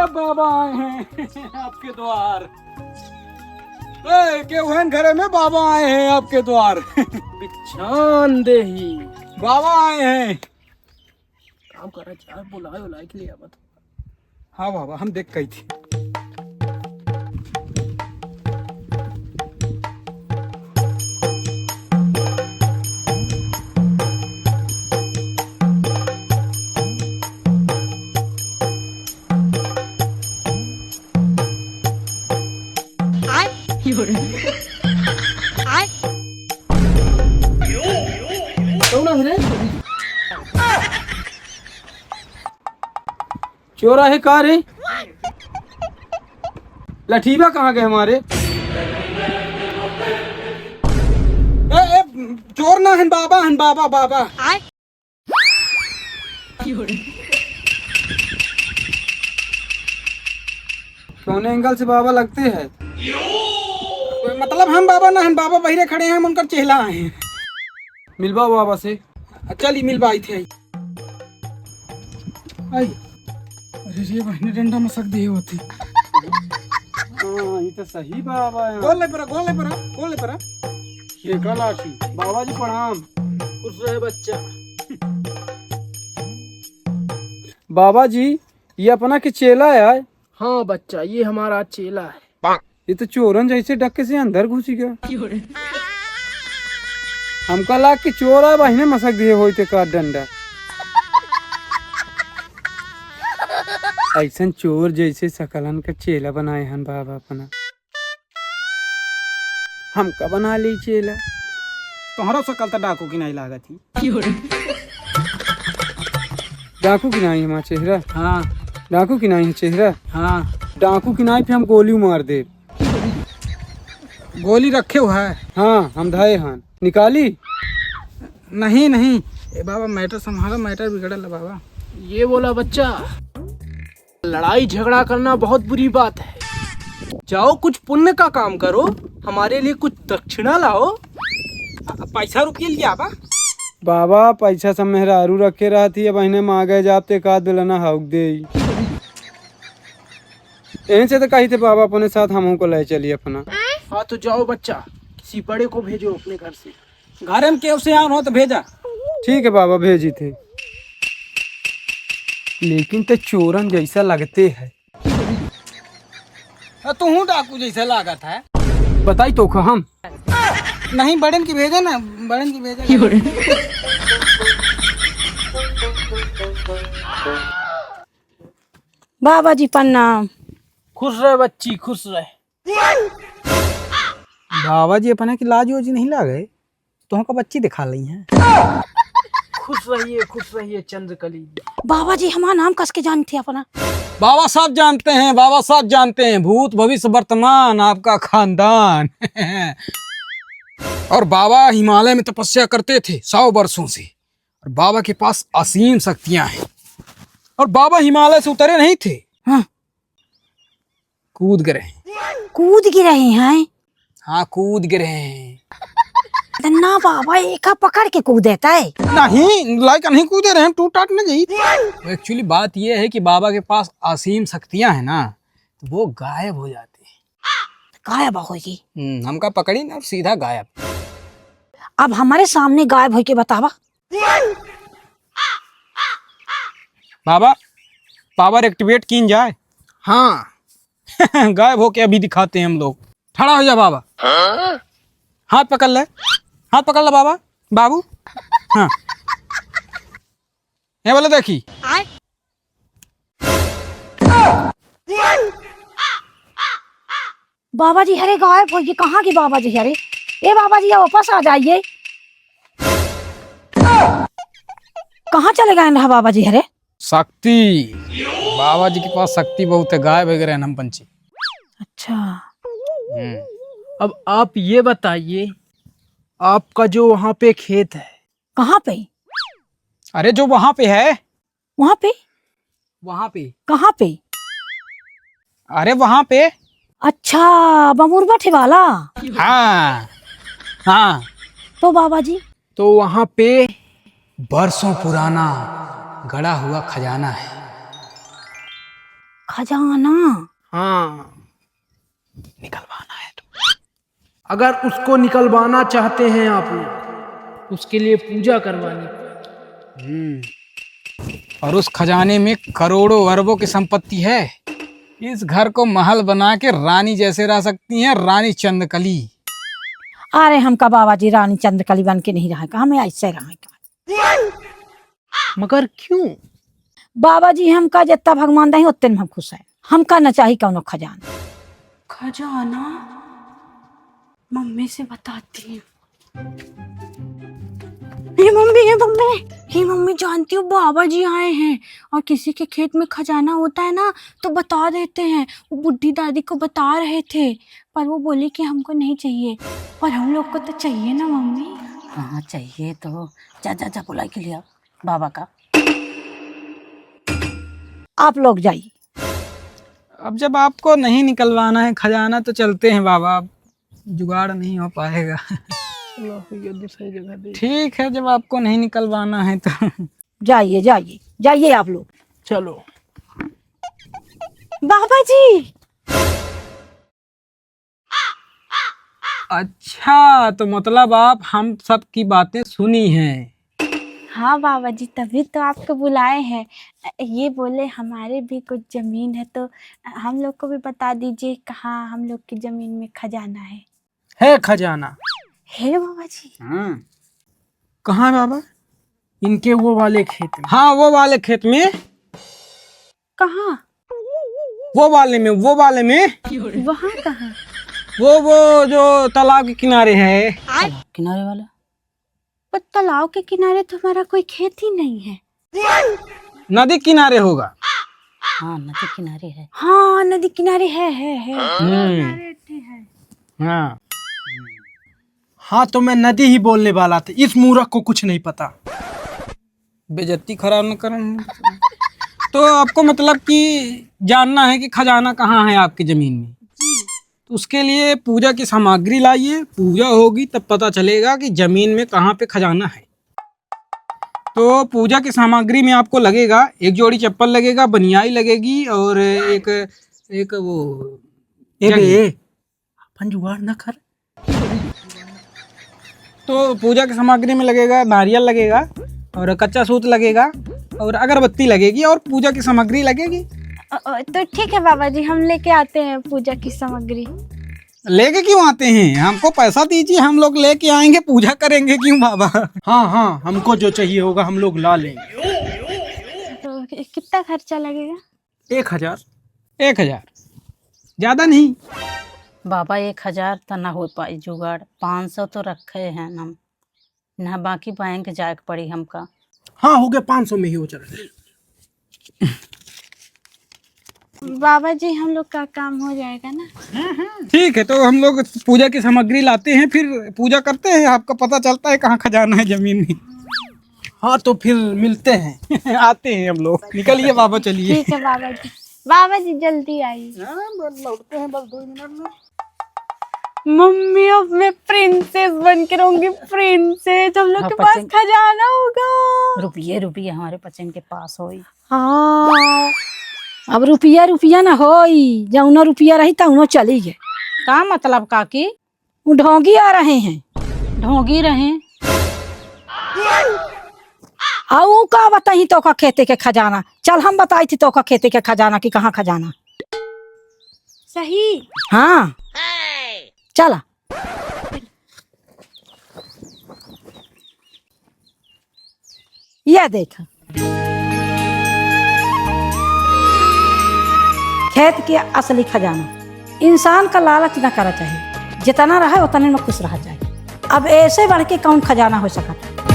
बाबा आए हैं आपके द्वार। केहन घरे में बाबा आए हैं आपके द्वार। बिछान दे ही बाबा आए हैं। काम कर रहा बुलाए के लिए मत। हाँ बाबा हम देख गई थी। चोरा है कार है। लठीबा कहाँ गए हमारे? चोर ना हन बाबा, हन बाबा बाबा। कौन एंगल से बाबा लगते हैं? मतलब हम बाबा ना हन बाबा, बहिरे खड़े हैं, हम उनका चेहला हैं। मिलवा बाबा से। चली मिलवाई थी। आई अरे ये बहने डंडा मसक दिए होती। हाँ ये तो सही बाबा है। गोल ले परा, गोल ले परा, गोल ले परा। ये लाठी बाबा जी प्रणाम। खुश रहे बच्चा। बाबा जी ये अपना के चेला है। हाँ बच्चा ये हमारा चेला है। ये तो चोरन जैसे डक्के से अंदर घुसी गया। हमका लाग के चोर है, बहने मसक दिए होते का डंडा। ऐसा चोर जैसे सकलन का चेला बनाए हन बाबा अपना। हमका बना ली चेला। तुम्हारा सकल तो डाकू की नहीं लागत थी। डाकू की नहीं हमारा चेहरा। हाँ डाकू की नहीं है चेहरा। हाँ डाकू की नाई पे हम गोली मार दे। गोली रखे हुआ है। हाँ हम धाए हन। निकाली? नहीं नहीं ए बाबा मैटर संभाला, मैटर बिगड़ल है बाबा। ये बोला बच्चा लड़ाई झगड़ा करना बहुत बुरी बात है। जाओ कुछ पुण्य का काम करो, हमारे लिए कुछ दक्षिणा लाओ। पैसा रुपये लिया बाबा। पैसा सब मेहरारू रखे रहती है, बहने मांगे जाते का दिलना हाउक दे। यहीं से तो कही थे बाबा अपने साथ हम को ले चलिए अपना। हाँ तो जाओ बच्चा, किसी बड़े को भेजो अपने घर से। घर में केव से आन हो तो भेजा। ठीक है बाबा भेजी थे। लेकिन तो चोरन जैसा लगते है। तू हूँ डाकू जैसा लागत है। बताई तो हम नहीं, बड़न की भेजा ना, बड़न की भेजा। बाबा जी प्रणाम। खुश रहे बच्ची खुश रहे। बाबा जी अपना की लाज वाज नहीं लागे तो हमका बच्ची दिखा ली है। खुश रहिए चंद्रकली। बाबा जी हमारा नाम कस के जानते अपना? बाबा साहब जानते हैं, बाबा साहब जानते हैं। भूत भविष्य वर्तमान आपका खानदान। और बाबा हिमालय में तपस्या करते थे 100 वर्षों से। और बाबा के पास असीम शक्तियां हैं। और बाबा हिमालय से उतरे नहीं थे। हाँ। कूद गए। कूद गिरे हैं? हाँ कूद गए हैं। ना बाबा एक पकड़ के कूद देता है। नहीं लाइक नहीं कूदे रहे, टूट टाट न गई। एक्चुअली बात यह है कि बाबा के पास असीम शक्तियां हैं ना, तो वो गायब हो जाती है। गायब होगी? हमका पकड़ी ना सीधा गायब। अब हमारे सामने गायब होके बतावा। बाबा पावर एक्टिवेट की जाए। हाँ। गायब होके अभी दिखाते हैं हम लोग। खड़ा हो जा बाबा। हाथ पकड़ ले, हाथ पकड़ ले बाबा। बाबू हाँ ये बोले देखी। बाबा जी हरे गायब होगी। कहाँ की बाबा जी हरे? ए बाबा जी वापस आ जाइए। कहाँ चले गए ना बाबा जी हरे? शक्ति बाबा जी के पास शक्ति बहुत है। गायब वगैरह हम पंछी। अच्छा अब आप ये बताइए, आपका जो वहाँ पे खेत है। कहाँ पे? अरे जो वहां पे है। वहाँ पे? वहां पे? कहाँ पे? अरे वहां पे। अच्छा बमूर बठे वाला। हाँ हाँ। तो बाबा जी तो वहां पे बरसों पुराना गड़ा हुआ खजाना है। खजाना? हाँ, निकलवाना है तो। अगर उसको निकलवाना चाहते हैं आप लोग, उसके लिए पूजा करवानी पड़ेगी। और उस खजाने में करोड़ों अरबों की संपत्ति है। इस घर को महल बना के रानी जैसे रह सकती हैं, रानी चंद्रकली। अरे हमका बाबा जी रानी चंद्रकली बन के नहीं रहेगा, हमें ऐसे रहेगा। मगर क्यों? बाबा जी हमका जितना भगवान दही उतने में हम खुश हैं। हमका न चाहिए कौनो खजाना। खजाना मम्मी से बताती हूँ। हे मम्मी जानती हो बाबा जी आए हैं और किसी के खेत में खजाना होता है ना तो बता देते हैं। वो बुढ़ी दादी को बता रहे थे पर वो बोली कि हमको नहीं चाहिए, पर हम लोग को तो चाहिए ना मम्मी। हाँ चाहिए तो जा जा जा बुला के लिया बाबा का। आप लोग जाइए। अब जब आपको नहीं निकलवाना है खजाना तो चलते हैं बाबा, अब जुगाड़ नहीं हो पाएगा। सही जगह दे। ठीक है, जब आपको नहीं निकलवाना है तो जाइए जाइए जाइए आप लोग। चलो। बाबा जी अच्छा, तो मतलब आप हम सब की बातें सुनी हैं। हाँ बाबा जी तभी तो आपको बुलाए हैं। ये बोले हमारे भी कुछ जमीन है तो हम लोग को भी बता दीजिए कहाँ हम लोग की जमीन में खजाना है खजाना है बाबा जी। कहाँ है बाबा? इनके वो वाले खेत में। हाँ, वो वाले खेत में। कहाँ? वो वाले में वहाँ कहाँ? वो जो तालाब के किनारे है। किनारे वाला? पर तालाब के किनारे तो हमारा कोई खेत ही नहीं है। नदी किनारे होगा। हाँ नदी किनारे है। हाँ नदी किनारे है। हाँ हाँ तो मैं नदी ही बोलने वाला था, इस मूर्ख को कुछ नहीं पता। बेइज्जती खराब न करें। तो आपको मतलब कि जानना है कि खजाना कहाँ है आपकी जमीन में। तो उसके लिए पूजा की सामग्री लाइए, पूजा होगी तब पता चलेगा कि जमीन में कहाँ पे खजाना है। तो पूजा की सामग्री में आपको लगेगा एक जोड़ी चप्पल लगेगा, बनियाई लगेगी और एक वो अपन जुगाड़ न कर। तो पूजा की सामग्री में लगेगा नारियल लगेगा और कच्चा सूत लगेगा और अगरबत्ती लगेगी और पूजा की सामग्री लगेगी। तो ठीक है बाबा जी हम लेके आते हैं पूजा की सामग्री। लेके क्यों आते हैं? हमको पैसा दीजिए, हम लोग लेके आएंगे, पूजा करेंगे क्यों बाबा? हाँ हमको जो चाहिए होगा हम लोग ला लेंगे। तो कितना खर्चा लगेगा? 1000। 1000 ज्यादा नहीं बाबा 1000 तो ना हो पाई जुगाड़। 500 तो रखे हैं हम ना, बाकी बैंक जाए के पड़ी हमका। हाँ हो गया 500 में ही हो चल। बाबा जी हम लोग का काम हो जाएगा ना? ठीक है, तो हम लोग पूजा की सामग्री लाते हैं, फिर पूजा करते हैं, आपको पता चलता है कहाँ खजाना है जमीन में। हाँ तो फिर मिलते हैं। आते हैं हम लोग। निकलिए बाबा, चलिए। ठीक है बाबा जी। बाबा जी जल्दी आइए। लौटते हैं बस 2 मिनट में। मम्मी अब मैं प्रिंसेस बन के रहूंगी। प्रिंसेस हम लोग हाँ, के पास पसंद- खजाना होगा। रुपये हमारे पचन के पास होई। हाँ अब रुपया ना होई, जौनो रुपया रही तौनो चली गए। का मतलब काकी? वो ढोंगी आ रहे हैं। ढोंगी रहे? आऊ का बताई तो का खेते के खजाना। चल हम बताई थी तो का खेते के खजाना की कहाँ खजाना। सही। हाँ चला। यह देख खेत के असली खजाना। इंसान का लालच न करना चाहिए, जितना रहे उतने में खुश रहा चाहिए। अब ऐसे बढ़ के कौन खजाना हो सका था।